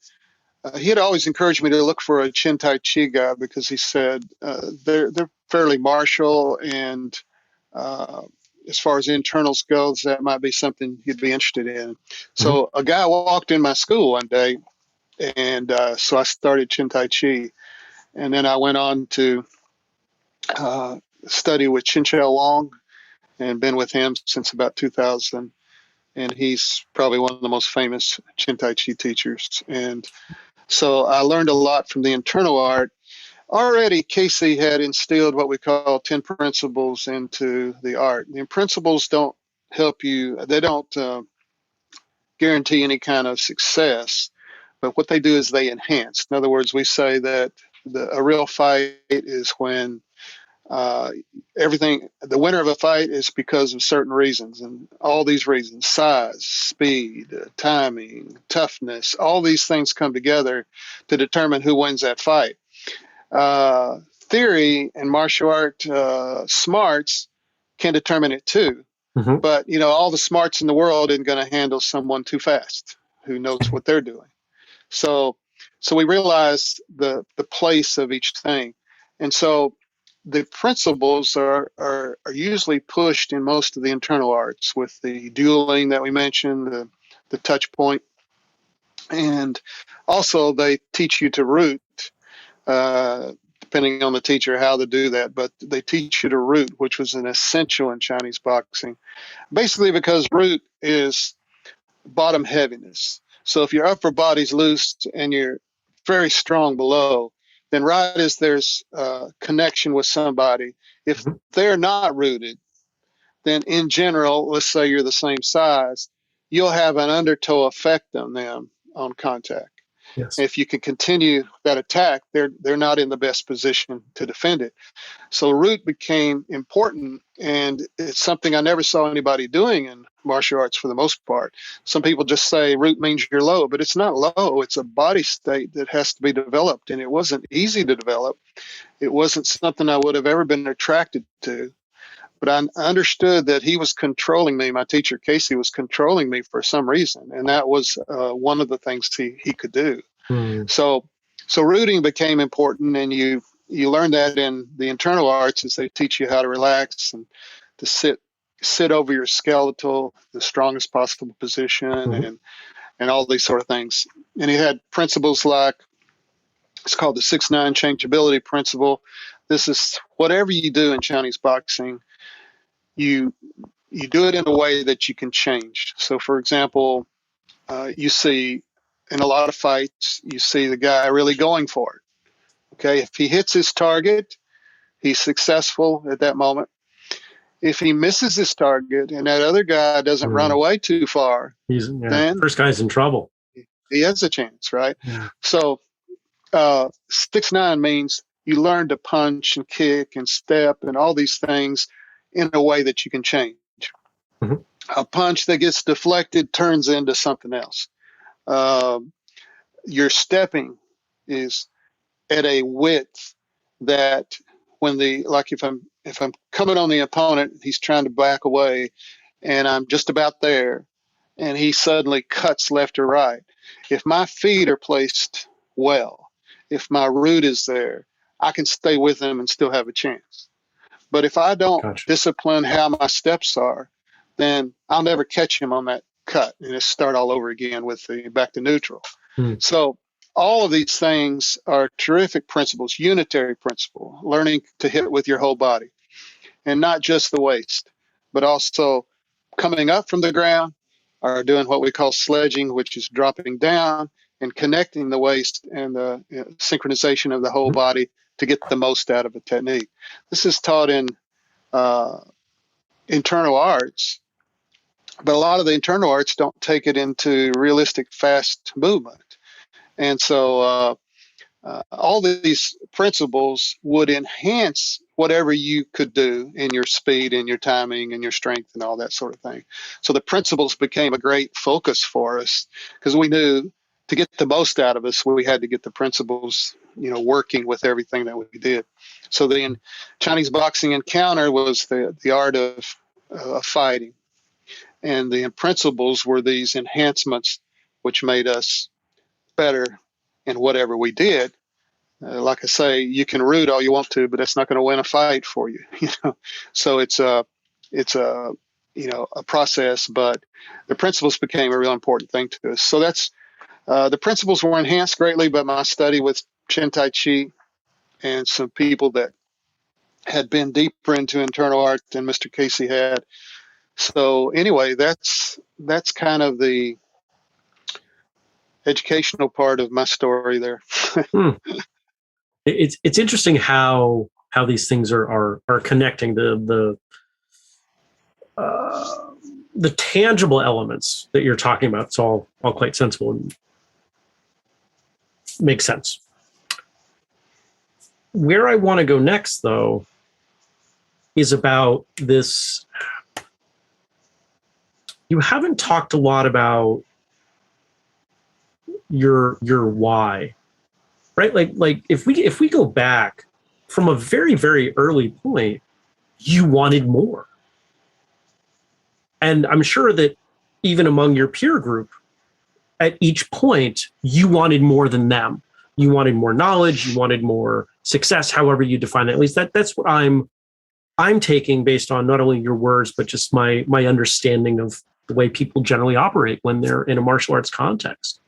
he had always encouraged me to look for a Chin Tai Chi guy because he said they're fairly martial, and uh, as far as internals goes, that might be something you'd be interested in.
Mm-hmm.
So a guy walked in my school one day, and so I started Chin Tai Chi, and then I went on to uh, study with Chin Chao Wong and been with him since about 2000. And he's probably one of the most famous Chin Tai Chi teachers. And so I learned a lot from the internal art. Already, Casey had instilled what we call 10 principles into the art. The principles don't help you, they don't guarantee any kind of success, but what they do is they enhance. In other words, we say that a real fight is when uh, the winner of a fight is because of certain reasons, and all these reasons, size, speed, timing, toughness, all these things come together to determine who wins that fight. Theory and martial art smarts can determine it too.
Mm-hmm.
But, all the smarts in the world isn't going to handle someone too fast who knows what they're doing. So, so we realize the place of each thing. And so the principles are usually pushed in most of the internal arts with the dueling that we mentioned, the touch point. And also they teach you to root, depending on the teacher, how to do that. But they teach you to root, which was an essential in Chinese boxing, basically because root is bottom heaviness. So if your upper body's loose and you're very strong below, then right as there's a connection with somebody, if
Mm-hmm.
they're not rooted, then in general, let's say you're the same size, you'll have an undertow effect on them on contact.
Yes.
If you can continue that attack, they're not in the best position to defend it. So root became important, and it's something I never saw anybody doing in martial arts for the most part. Some people just say root means you're low, but it's not low. It's a body state that has to be developed, and it wasn't easy to develop. It wasn't something I would have ever been attracted to. But I understood that he was controlling me. My teacher, Casey, was controlling me for some reason, and that was one of the things he could do.
Mm-hmm.
So, so rooting became important, and you learn that in the internal arts as they teach you how to relax and to sit over your skeletal, the strongest possible position, and all these sort of things. And he had principles like it's called the 6-9 changeability principle. This is whatever you do in Chinese boxing, you you do it in a way that you can change. So, for example, you see in a lot of fights, you see the guy really going for it. Okay, if he hits his target, he's successful at that moment. If he misses his target and that other guy doesn't run away too far, then
first guy's in trouble.
he has a chance, right?
Yeah.
So 6'9" means you learn to punch and kick and step and all these things in a way that you can change.
Mm-hmm.
A punch that gets deflected turns into something else. Your stepping is at a width that when if I'm coming on the opponent, he's trying to back away, and I'm just about there, and he suddenly cuts left or right. If my feet are placed well, if my root is there, I can stay with him and still have a chance. But if I don't discipline how my steps are, then I'll never catch him on that cut and just start all over again with the back to neutral. So all of these things are terrific principles, unitary principle, learning to hit with your whole body and not just the waist, but also coming up from the ground or doing what we call sledging, which is dropping down and connecting the waist and the synchronization of the whole body to get the most out of a technique. This is taught in internal arts, but a lot of the internal arts don't take it into realistic fast movement. And so all these principles would enhance whatever you could do in your speed and your timing and your strength and all that sort of thing. So the principles became a great focus for us because we knew to get the most out of us, we had to get the principles, working with everything that we did. So the Chinese boxing encounter was the art of fighting. And the principles were these enhancements which made us better in whatever we did. Like I say, you can root all you want to, but that's not going to win a fight for you. So it's a process, but the principles became a real important thing to us. So that's the principles were enhanced greatly by my study with Chen Tai Chi and some people that had been deeper into internal art than Mr. Casey had. So anyway, that's kind of the educational part of my story there.
It's interesting how these things are connecting the tangible elements that you're talking about. It's all quite sensible and makes sense. Where I want to go next, though, is about this. You haven't talked a lot about your why, right? Like if we go back from a very, very early point, you wanted more. And I'm sure that even among your peer group, at each point, you wanted more than them. You wanted more knowledge, you wanted more success, however you define it. At least that's what I'm taking based on not only your words, but just my understanding of the way people generally operate when they're in a martial arts context.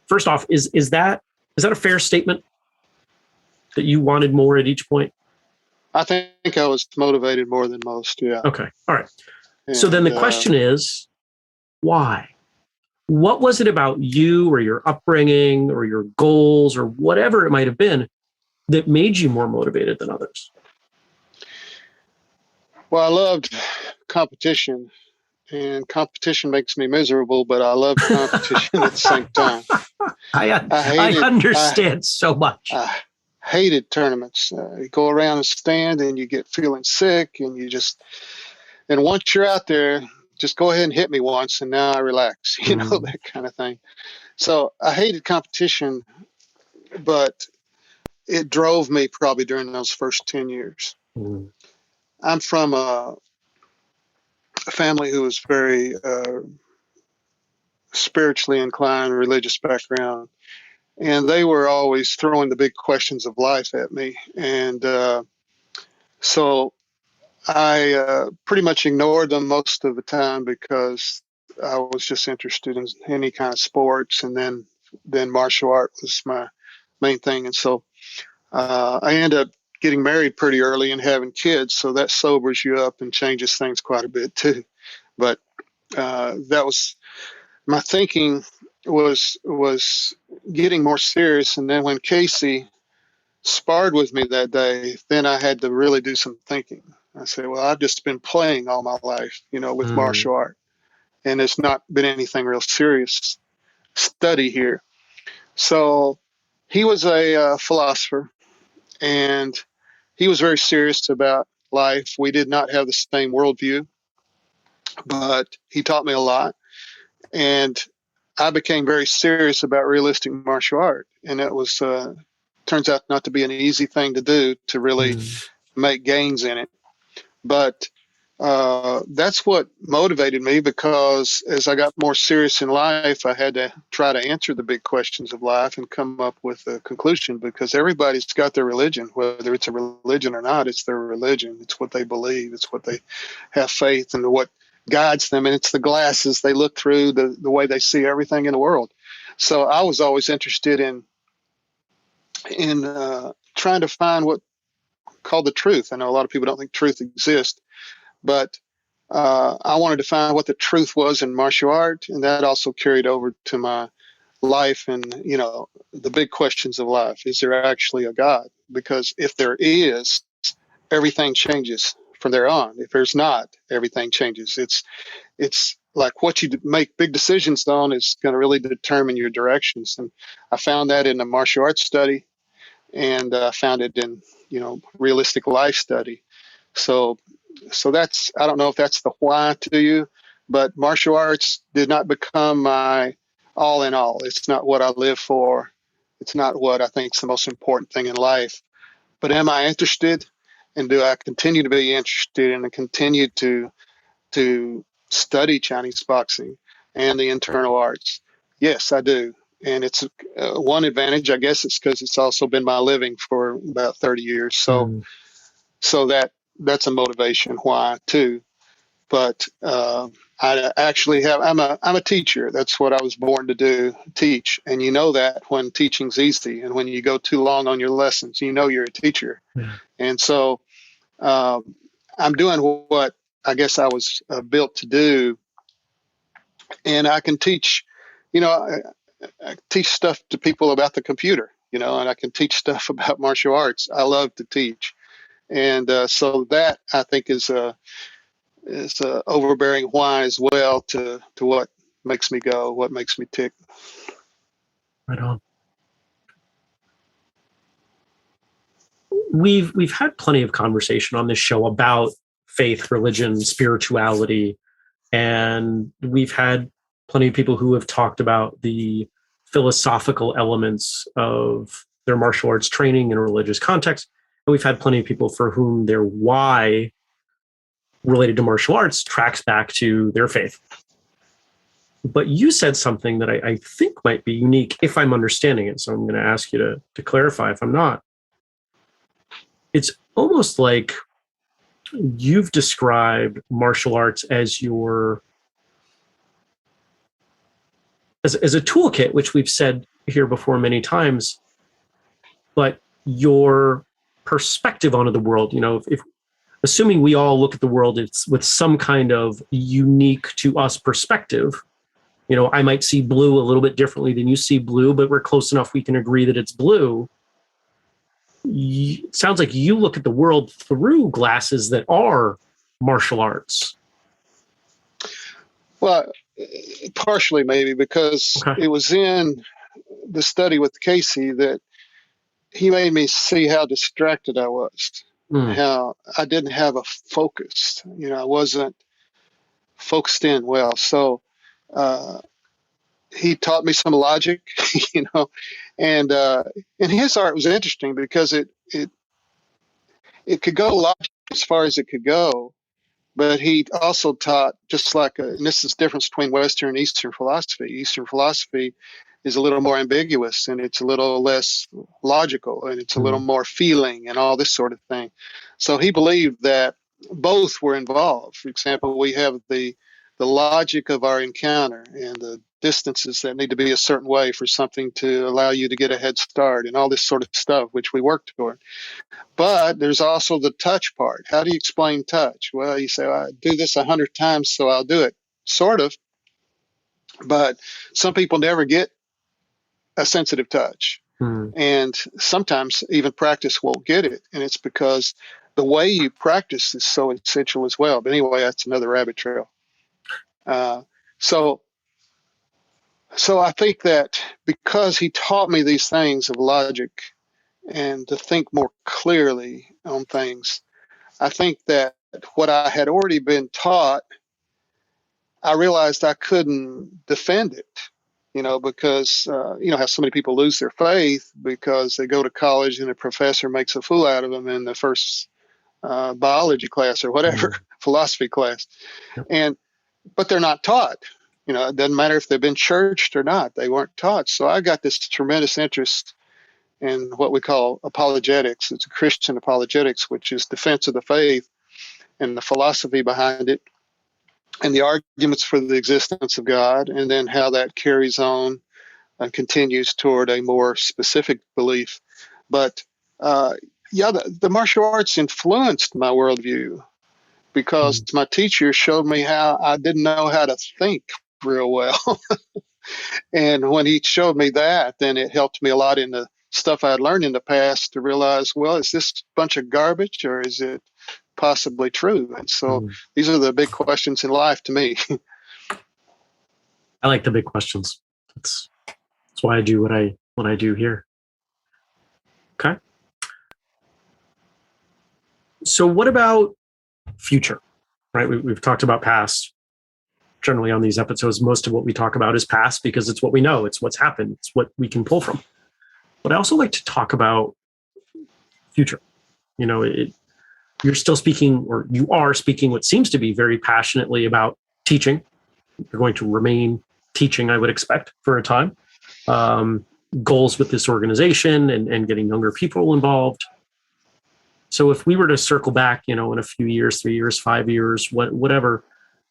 First off, is that a fair statement that you wanted more at each point?
I think I was motivated more than most, yeah.
Okay, all right. And so then the question is, why? What was it about you or your upbringing or your goals or whatever it might have been that made you more motivated than others?
Well, I loved competition, and competition makes me miserable, but I love competition at the same time.
I understand so much.
I hated tournaments. You go around and stand and you get feeling sick and once you're out there, just go ahead and hit me once and now I relax, that kind of thing. So I hated competition, but it drove me probably during those first 10 years. I'm from a family who was very spiritually inclined, religious background, and they were always throwing the big questions of life at me. And so I pretty much ignored them most of the time because I was just interested in any kind of sports, and then martial art was my main thing. And so I ended up getting married pretty early and having kids, so that sobers you up and changes things quite a bit too. But that was my thinking was getting more serious. And then when Casey sparred with me that day, then I had to really do some thinking. I said, well, I've just been playing all my life, with martial art, and it's not been anything real serious study here. So he was a philosopher, and he was very serious about life. We did not have the same worldview, but he taught me a lot. And I became very serious about realistic martial art. And it was, turns out not to be an easy thing to do, to really make gains in it. But that's what motivated me, because as I got more serious in life, I had to try to answer the big questions of life and come up with a conclusion, because everybody's got their religion, whether it's a religion or not. It's their religion. It's what they believe. It's what they have faith in, what guides them. And it's the glasses they look through, the way they see everything in the world. So I was always interested in trying to find what called the truth. I know a lot of people don't think truth exists, but I wanted to find what the truth was in martial art, and that also carried over to my life and, the big questions of life. Is there actually a God? Because if there is, everything changes from there on. If there's not, everything changes. It's like what you make big decisions on is going to really determine your directions. And I found that in the martial arts study, and I found it in, realistic life study. So that's, I don't know if that's the why to you, but martial arts did not become my all in all. It's not what I live for. It's not what I think is the most important thing in life. But am I interested? And do I continue to be interested and continue to study Chinese boxing and the internal arts? Yes, I do. And it's one advantage, I guess it's because it's also been my living for about 30 years. So that's a motivation why too. But I actually I'm a teacher. That's what I was born to do, teach. And you know that when teaching's easy, and when you go too long on your lessons, you're a teacher.
Yeah.
And so I'm doing what I guess I was built to do, and I can teach. I teach stuff to people about the computer, and I can teach stuff about martial arts. I love to teach. And so that, I think, is a overbearing why as well to what makes me go, what makes me tick.
Right on. We've had plenty of conversation on this show about faith, religion, spirituality, and we've had plenty of people who have talked about the philosophical elements of their martial arts training in a religious context. And we've had plenty of people for whom their why related to martial arts tracks back to their faith. But you said something that I think might be unique, if I'm understanding it. So I'm going to ask you to clarify if I'm not. It's almost like you've described martial arts as as a toolkit, which we've said here before many times, but your perspective onto the world, if assuming we all look at the world, it's with some kind of unique to us perspective. I might see blue a little bit differently than you see blue, but we're close enough we can agree that it's blue. It sounds like you look at the world through glasses that are martial arts.
Well, partially maybe, because It was in the study with Casey that he made me see how distracted I was, how I didn't have a focus. I wasn't focused in well. So he taught me some logic, and his art was interesting because it could go logic as far as it could go. But he also taught, just like, and this is the difference between Western and Eastern philosophy. Eastern philosophy is a little more ambiguous, and it's a little less logical, and it's a little more feeling and all this sort of thing. So he believed that both were involved. For example, we have the logic of our encounter and the distances that need to be a certain way for something to allow you to get a head start and all this sort of stuff, which we work toward. But there's also the touch part. How do you explain touch? Well, you say, I do this 100 times, so I'll do it. Sort of. But some people never get a sensitive touch. And sometimes even practice won't get it. And it's because the way you practice is so essential as well. But anyway, that's another rabbit trail. So I think that because he taught me these things of logic and to think more clearly on things, I think that what I had already been taught, I realized I couldn't defend it, because, how so many people lose their faith because they go to college and a professor makes a fool out of them in the first biology class or whatever, philosophy class. But they're not taught. It doesn't matter if they've been churched or not. They weren't taught. So I got this tremendous interest in what we call apologetics. It's a Christian apologetics, which is defense of the faith and the philosophy behind it and the arguments for the existence of God, and then how that carries on and continues toward a more specific belief. But the martial arts influenced my worldview because my teacher showed me how I didn't know how to think real well. And when he showed me that, then it helped me a lot in the stuff I had learned in the past to realize, well, is this a bunch of garbage or is it possibly true? And so these are the big questions in life to me.
I like the big questions. That's why I do what I do here. Okay. So what about future? Right? We've talked about past. Generally on these episodes, most of what we talk about is past because it's what we know, it's what's happened, it's what we can pull from. But I also like to talk about future. You're still speaking, or you are speaking what seems to be very passionately about teaching. You're going to remain teaching, I would expect, for a time. Goals with this organization and getting younger people involved. So if we were to circle back, in a few years, 3 years, 5 years, whatever,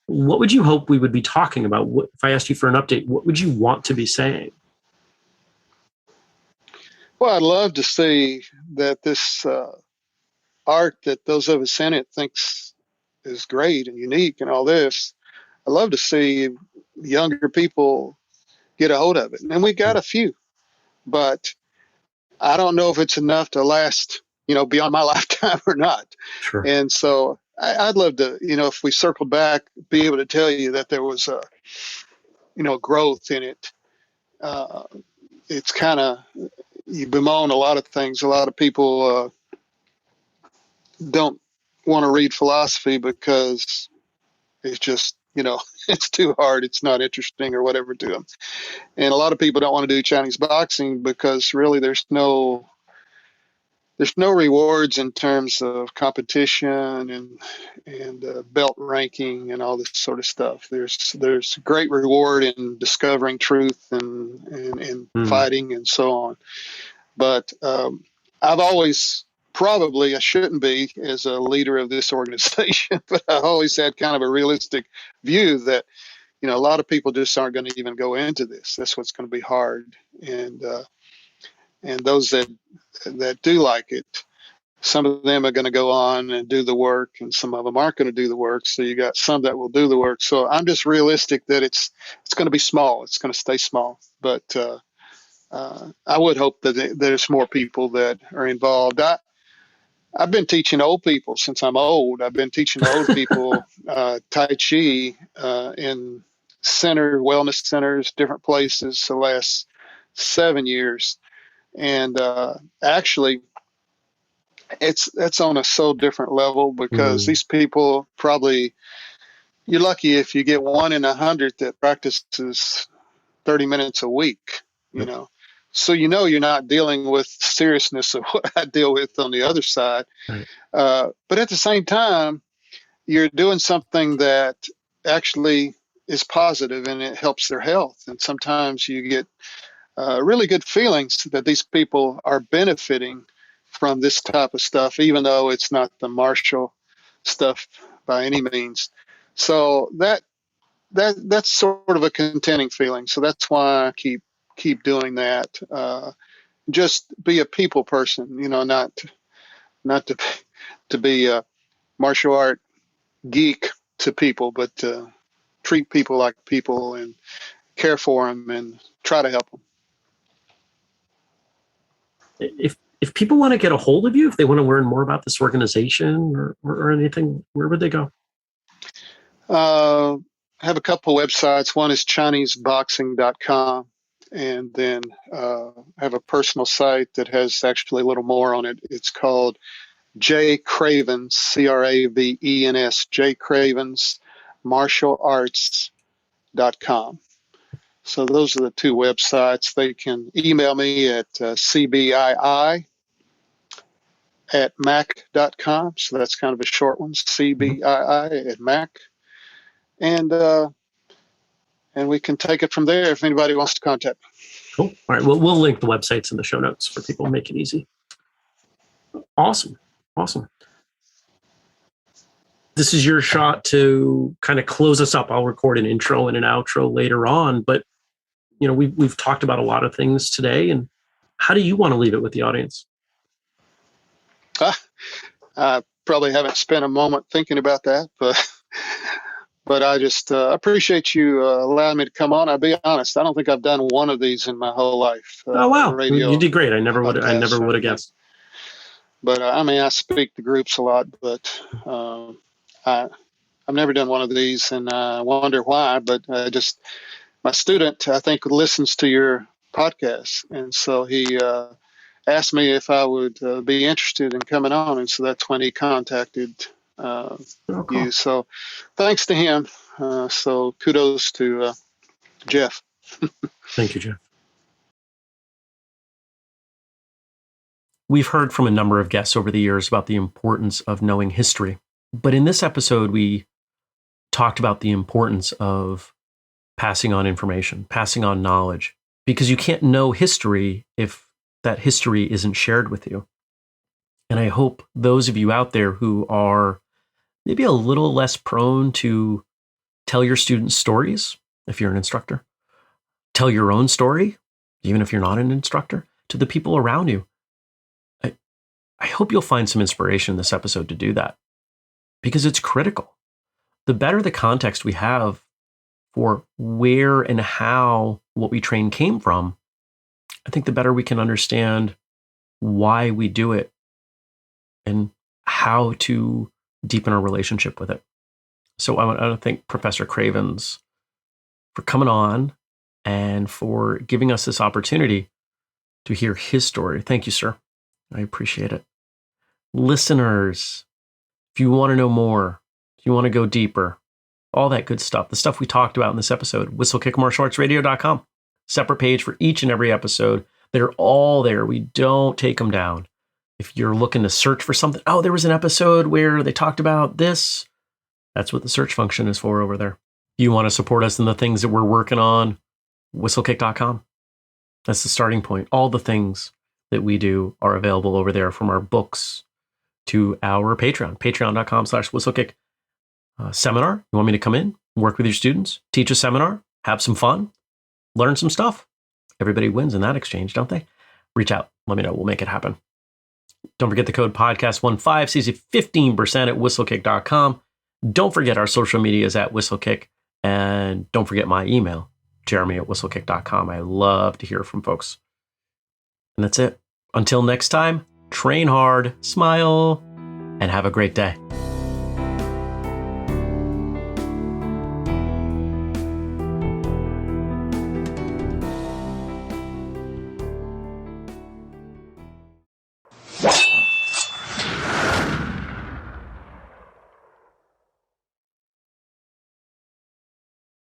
what would you hope we would be talking about? If I asked you for an update, what would you want to be saying?
Well, I'd love to see that this art that those of us in it thinks is great and unique and all this, I'd love to see younger people get a hold of it. And we got a few, but I don't know if it's enough to last, beyond my lifetime or not.
Sure.
And so I'd love to, if we circled back, be able to tell you that there was a, growth in it. It's kind of, you bemoan a lot of things. A lot of people don't want to read philosophy because it's just, it's too hard. It's not interesting or whatever to them. And a lot of people don't want to do Chinese boxing because really there's no rewards in terms of competition and belt ranking and all this sort of stuff. There's great reward in discovering truth and fighting and so on. But I've always I shouldn't be as a leader of this organization, but I always had kind of a realistic view that a lot of people just aren't going to even go into this. That's what's going to be hard. And those that do like it, some of them are going to go on and do the work, and some of them aren't going to do the work. So you got some that will do the work. So I'm just realistic that it's going to be small. It's going to stay small. But I would hope that there's more people that are involved. I've been teaching old people since I'm old. I've been teaching old people Tai Chi in wellness centers, different places the last 7 years. And actually, it's on a so different level because these people probably, you're lucky if you get 1 in 100 that practices 30 minutes a week, So you're not dealing with seriousness of what I deal with on the other side.
Right.
But at the same time, you're doing something that actually is positive and it helps their health. And sometimes you get really good feelings that these people are benefiting from this type of stuff, even though it's not the martial stuff by any means. So that that's sort of a contending feeling. So that's why I keep doing that. Just be a people person, not to be a martial art geek to people, but to treat people like people and care for them and try to help them.
If people want to get a hold of you, if they want to learn more about this organization or anything, where would they go?
I have a couple websites. One is ChineseBoxing.com, and then I have a personal site that has actually a little more on it. It's called J Cravens, Cravens, J Cravens Martial Arts.com. So those are the two websites. They can email me at cbii@mac.com. So that's kind of a short one, cbii@mac. And we can take it from there if anybody wants to contact me.
Cool. All right. Well, we'll link the websites in the show notes for people to make it easy. Awesome. This is your shot to kind of close us up. I'll record an intro and an outro later on, but we've talked about a lot of things today. And how do you want to leave it with the audience?
I probably haven't spent a moment thinking about that, but I just appreciate you allowing me to come on. I'll be honest, I don't think I've done one of these in my whole life.
Oh wow, you did great. I never would have guessed.
But I speak to groups a lot, but I've never done one of these, and I wonder why. But my student, I think, listens to your podcast, and so he asked me if I would be interested in coming on, and so that's when he contacted you. So thanks to him. So kudos to Jeff.
Thank you, Jeff. We've heard from a number of guests over the years about the importance of knowing history. But in this episode, we talked about the importance of passing on information, passing on knowledge, because you can't know history if that history isn't shared with you. And I hope those of you out there who are maybe a little less prone to tell your students stories, if you're an instructor, tell your own story, even if you're not an instructor, to the people around you. I hope you'll find some inspiration in this episode to do that, because it's critical. The better the context we have for where and how what we train came from, I think the better we can understand why we do it and how to deepen our relationship with it. So I want to thank Professor Cravens for coming on and for giving us this opportunity to hear his story. Thank you, sir. I appreciate it. Listeners, if you want to know more, if you want to go deeper, all that good stuff, the stuff we talked about in this episode, whistlekickmartialartsradio.com. Separate page for each and every episode. They're all there. We don't take them down. If you're looking to search for something, oh, there was an episode where they talked about this. That's what the search function is for over there. If you want to support us in the things that we're working on, whistlekick.com. That's the starting point. All the things that we do are available over there, from our books to our Patreon, patreon.com/whistlekick. Seminar. You want me to come in, work with your students, teach a seminar, have some fun, learn some stuff? Everybody wins in that exchange, don't they? Reach out. Let me know. We'll make it happen. Don't forget the code podcast15 saves you 15% at whistlekick.com. Don't forget our social media is at whistlekick. And don't forget my email, jeremy@whistlekick.com. I love to hear from folks. And that's it. Until next time, train hard, smile, and have a great day.